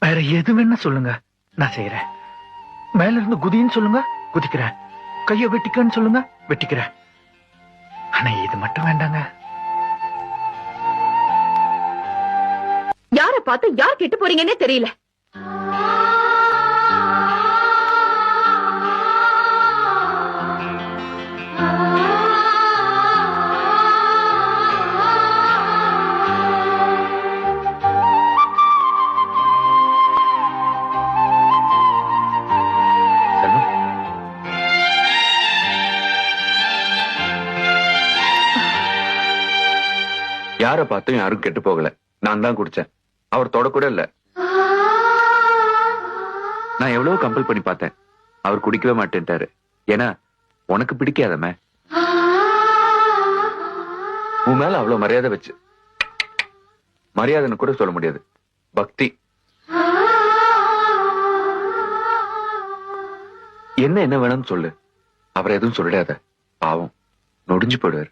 வேற எது வேணா சொல்லுங்க, நான் செய்யறேன். மேல இருந்து குதின்னு சொல்லுங்க, குதிக்கிறேன். கைய வெட்டிக்கன்னு சொல்லுங்க, வெட்டிக்கிறேன். ஆனா இது மட்டும் வேண்டாங்க. யார பார்த்து யார் கெட்டு போறீங்கன்னே தெரியல. யார பார்த்தும் யாரும் கெட்டு போகல. நான் தான் குடிச்சேன், அவர் தொட கூட இல்ல. நான் எவ்வளவு கம்பல் பண்ணி பார்த்தேன், அவர் குடிக்கவே மாட்டேன்ட்டாரு. ஏன்னா உனக்கு பிடிக்காதமே. உன் மேல அவ்வளவு மரியாதை வச்சு, மரியாதைன்னு கூட சொல்ல முடியாது, பக்தி. என்ன வேணும்னு சொல்லு, அவர் எதுவும் சொல்லிடாத. பாவம் நொடிஞ்சு போயிடுவார்.